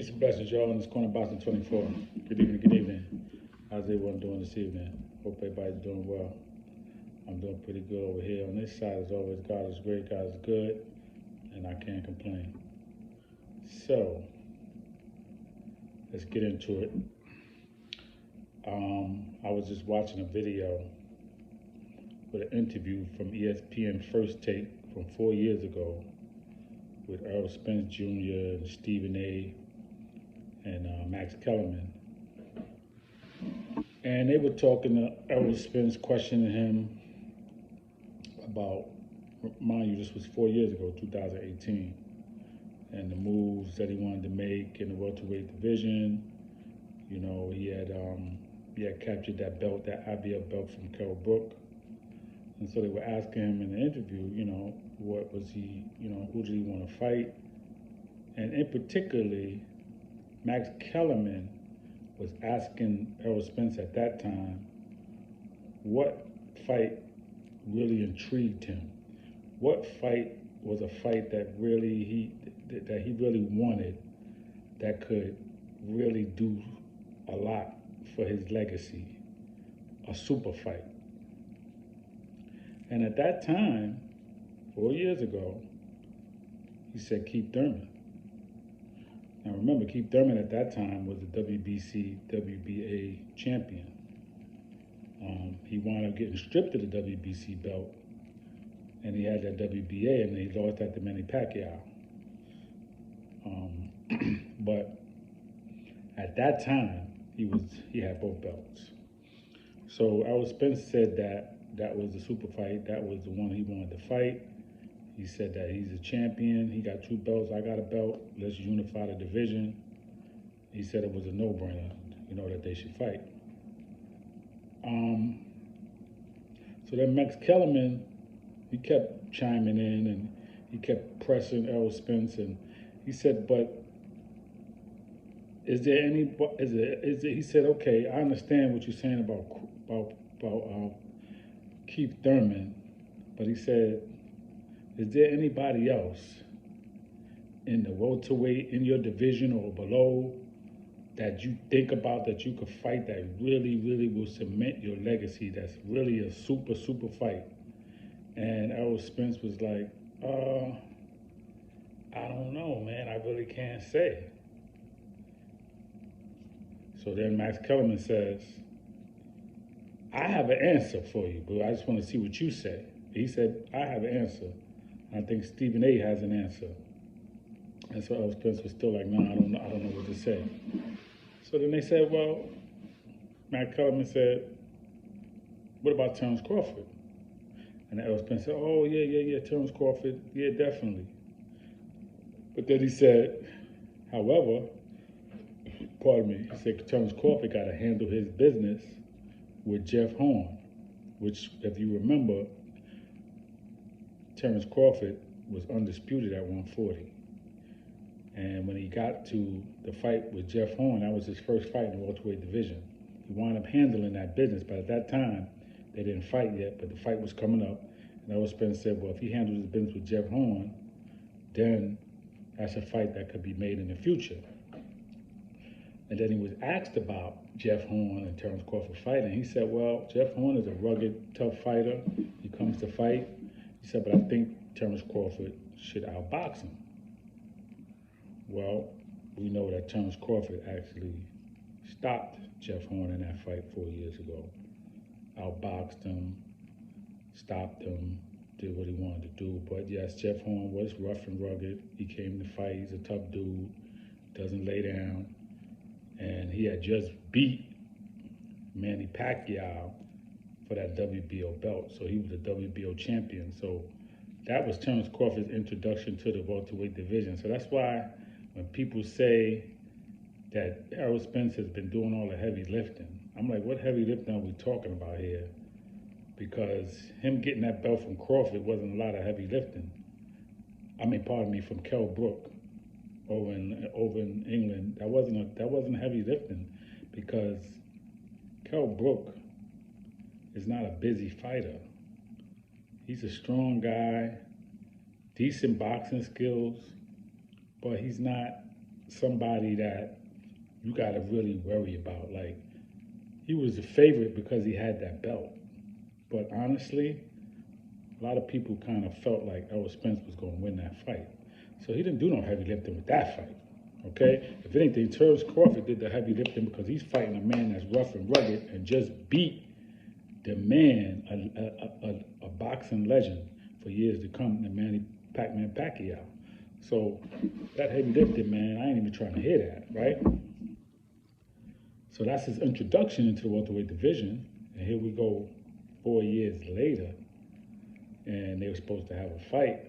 Peace and blessings, y'all. In this corner, Boston 24. Good evening, good evening. How's everyone doing this evening? Hope everybody's doing well. I'm doing pretty good over here. On this side, as always, God is great, God is good, and I can't complain. So, let's get into it. I was just watching a video with an interview from ESPN First Take from 4 years ago with Errol Spence Jr. and Stephen A. and Max Kellerman. And they were talking to Errol Spence, questioning him about, mind you, this was 4 years ago, 2018, and the moves that he wanted to make in the welterweight division. You know, he had captured that belt, that IBF belt from Errol Brook. And so they were asking him in the interview, you know, what was he, you know, who did he want to fight? And in particularly, Max Kellerman was asking Errol Spence at that time what fight really intrigued him. What fight was a fight that he really wanted, that could really do a lot for his legacy, a super fight. And at that time, 4 years ago, he said Keith Thurman. Now remember, Keith Thurman at that time was the WBC, WBA champion. He wound up getting stripped of the WBC belt, and he had that WBA, and he lost that to Manny Pacquiao. But at that time, he had both belts. So Errol Spence said that was the super fight. That was the one he wanted to fight. He said that he's a champion. He got 2 belts. I got a belt. Let's unify the division. He said it was a no-brainer, you know, that they should fight. So then Max Kellerman, he kept chiming in and he kept pressing Errol Spence, and he said, but is there any? He said, okay, I understand what you're saying about Keith Thurman, but he said, is there anybody else in the welterweight, in your division or below, that you think about that you could fight that really, really will cement your legacy, that's really a super, super fight? And Errol Spence was like, I don't know, man. I really can't say. So then Max Kellerman says, I have an answer for you, but I just want to see what you say. He said, I have an answer. I think Stephen A. has an answer. And so Errol Spence was still like, no, I don't know what to say. So then they said, well, Matt Kellerman said, what about Terrence Crawford? And Errol Spence said, oh, yeah, Terrence Crawford, yeah, definitely. But then he said, however, he said Terrence Crawford got to handle his business with Jeff Horn, which, if you remember, Terrence Crawford was undisputed at 140. And when he got to the fight with Jeff Horn, that was his first fight in the welterweight division. He wound up handling that business, but at that time, they didn't fight yet, but the fight was coming up. And Errol Spence said, well, if he handles his business with Jeff Horn, then that's a fight that could be made in the future. And then he was asked about Jeff Horn and Terrence Crawford fighting. He said, well, Jeff Horn is a rugged, tough fighter. He comes to fight. He said, but I think Terrence Crawford should outbox him. Well, we know that Terrence Crawford actually stopped Jeff Horn in that fight 4 years ago. Outboxed him, stopped him, did what he wanted to do. But yes, Jeff Horn was rough and rugged. He came to fight. He's a tough dude, doesn't lay down. And he had just beat Manny Pacquiao for that WBO belt. So he was a WBO champion. So that was Terrence Crawford's introduction to the welterweight division. So that's why when people say that Errol Spence has been doing all the heavy lifting, I'm like, what heavy lifting are we talking about here? Because him getting that belt from Crawford wasn't a lot of heavy lifting. From Kell Brook over in England. That wasn't heavy lifting, because Kell Brook is not a busy fighter. He's a strong guy, decent boxing skills, but he's not somebody that you got to really worry about. Like, he was a favorite because he had that belt. But honestly, a lot of people kind of felt like Errol Spence was going to win that fight. So he didn't do no heavy lifting with that fight. Okay? If anything, Terrence Crawford did the heavy lifting because he's fighting a man that's rough and rugged and just beat the man, a boxing legend for years to come, the Manny Pac-Man Pacquiao. So that heavy lifting, man, I ain't even trying to hear that, right? So that's his introduction into the welterweight division. And here we go 4 years later, and they were supposed to have a fight,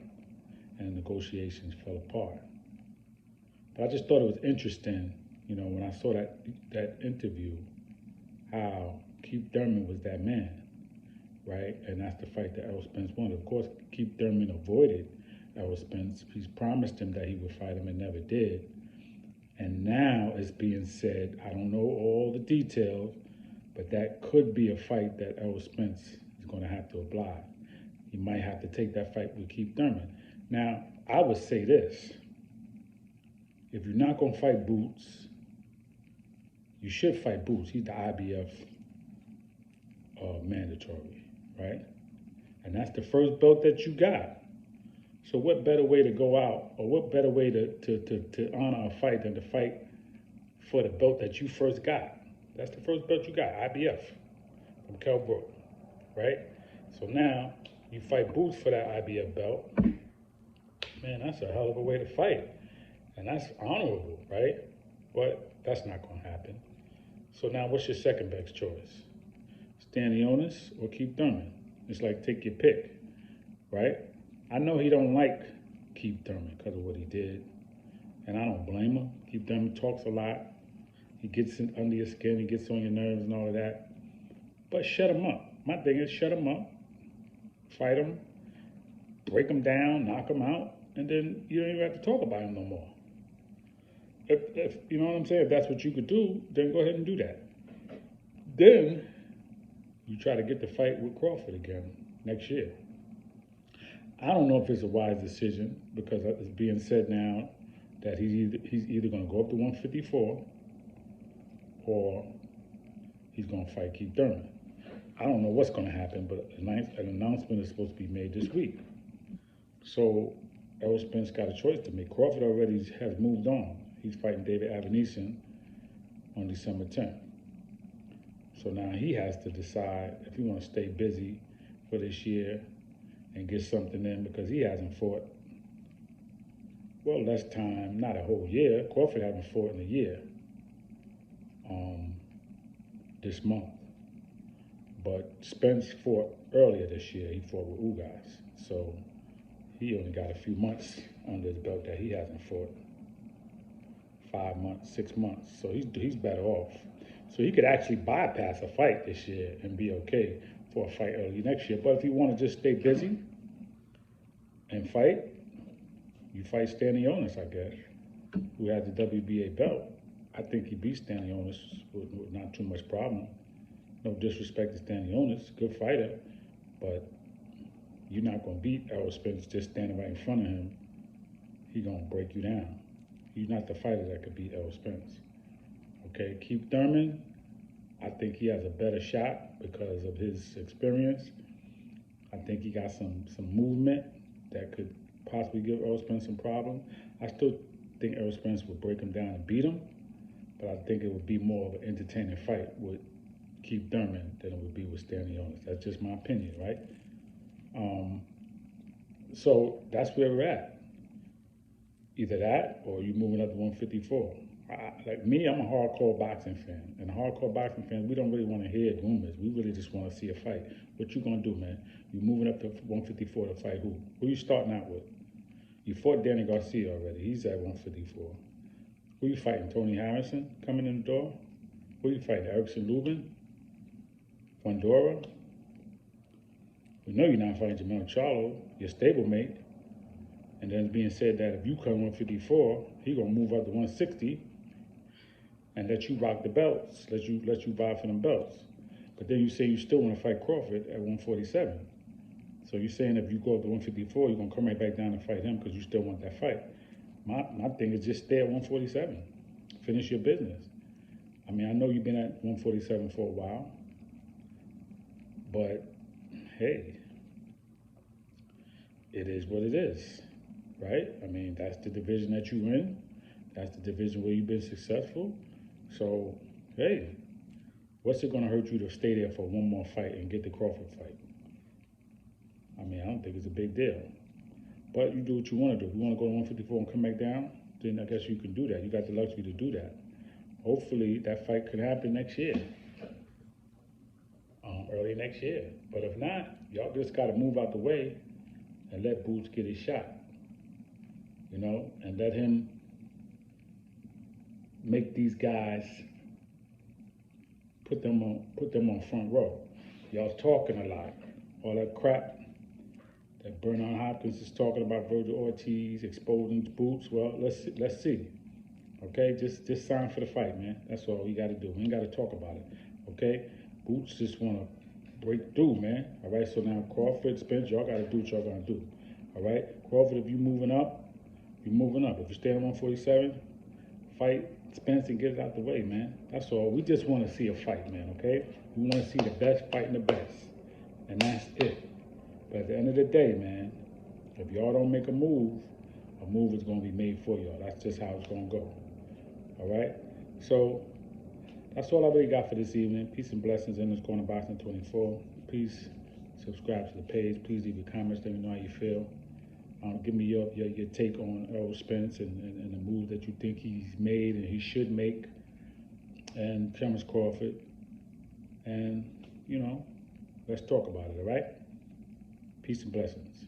and negotiations fell apart. But I just thought it was interesting, when I saw that interview, how Keith Thurman was that man, right? And that's the fight that Errol Spence wanted. Of course, Keith Thurman avoided Errol Spence. He's promised him that he would fight him and never did. And now it's being said, I don't know all the details, but that could be a fight that Errol Spence is going to have to oblige. He might have to take that fight with Keith Thurman. Now, I would say this. If you're not going to fight Boots, you should fight Boots. He's the IBF mandatory, right? And that's the first belt that you got. So what better way to go out, or what better way to honor a fight than to fight for the belt that you first got? That's the first belt you got, IBF, from Kell Brook, right? So now you fight Boots for that IBF belt. Man, that's a hell of a way to fight. And that's honorable, right? But that's not going to happen. So now what's your second best choice? Stanionis or Keith Thurman? It's like, take your pick, right? I know he don't like Keith Thurman because of what he did, and I don't blame him. Keith Thurman talks a lot. He gets under your skin, he gets on your nerves and all of that. But shut him up. My thing is shut him up, fight him, break him down, knock him out, and then you don't even have to talk about him no more. If you know what I'm saying, if that's what you could do, then go ahead and do that. Then you try to get the fight with Crawford again next year. I don't know if it's a wise decision because it's being said now that he's either going to go up to 154 or he's going to fight Keith Thurman. I don't know what's going to happen, but an announcement is supposed to be made this week. So Errol Spence got a choice to make. Crawford already has moved on. He's fighting David Avanesyan on December 10th. So now he has to decide if he wants to stay busy for this year and get something in because he hasn't fought, well, less time, not a whole year. Crawford hasn't fought in a year this month. But Spence fought earlier this year. He fought with Ugas. So he only got a few months under his belt that he hasn't fought. 5 months, 6 months. So he's better off. So he could actually bypass a fight this year and be okay for a fight early next year. But if you want to just stay busy and fight, you fight Stanionis, I guess, who has the WBA belt. I think he beat Stanionis with not too much problem. No disrespect to Stanionis, good fighter, but you're not going to beat Errol Spence just standing right in front of him. He's going to break you down. You're not the fighter that could beat Errol Spence. Okay, Keith Thurman, I think he has a better shot because of his experience. I think he got some movement that could possibly give Errol Spence some problem. I still think Errol Spence would break him down and beat him, but I think it would be more of an entertaining fight with Keith Thurman than it would be with Stanionis. That's just my opinion, right? So that's where we're at. Either that or you moving up to 154. Like me, I'm a hardcore boxing fan. And hardcore boxing fans, we don't really want to hear rumors. We really just want to see a fight. What you going to do, man? You moving up to 154 to fight who? Who you starting out with? You fought Danny Garcia already. He's at 154. Who you fighting? Tony Harrison coming in the door? Who you fighting? Erickson Lubin? Fundora? We know you're not fighting Jamel Charlo, your stablemate. And then it's being said that if you come 154, he gonna move up to 160 and let you rock the belts, let you vie for them belts. But then you say you still want to fight Crawford at 147. So you're saying if you go up to 154, you're gonna come right back down and fight him because you still want that fight. My thing is just stay at 147. Finish your business. I mean, I know you've been at 147 for a while, but hey, it is what it is, right? I mean, that's the division that you're in. That's the division where you've been successful. So, hey, what's it going to hurt you to stay there for one more fight and get the Crawford fight? I mean, I don't think it's a big deal. But you do what you want to do. If you want to go to 154 and come back down, then I guess you can do that. You got the luxury to do that. Hopefully, that fight could happen next year, early next year. But if not, y'all just got to move out the way and let Boots get his shot, and let him make these guys put them on front row. Y'all's talking a lot, all that crap that Bernard Hopkins is talking about Virgil Ortiz exposing Boots. Well, let's see. Okay, just sign for the fight, man. That's all you got to do. We ain't got to talk about it. Okay, Boots just want to break through, man. All right, so now Crawford, Spence, y'all got to do what y'all gonna do. All right, Crawford, if you moving up, you're moving up. If you stay at 147, fight Spence and get it out the way, man. That's all. We just want to see a fight, man. Okay, we want to see the best fighting the best, and that's it. But at the end of the day, man, if y'all don't make a move is going to be made for y'all. That's just how it's going to go. All right? So that's all I really got for this evening. Peace and blessings in this corner, Boxing 24. Please subscribe to the page. Please leave your comments. Let me know how you feel. Give me your take on Errol Spence and the moves that you think he's made and he should make. And Terrence Crawford. And, let's talk about it, all right? Peace and blessings.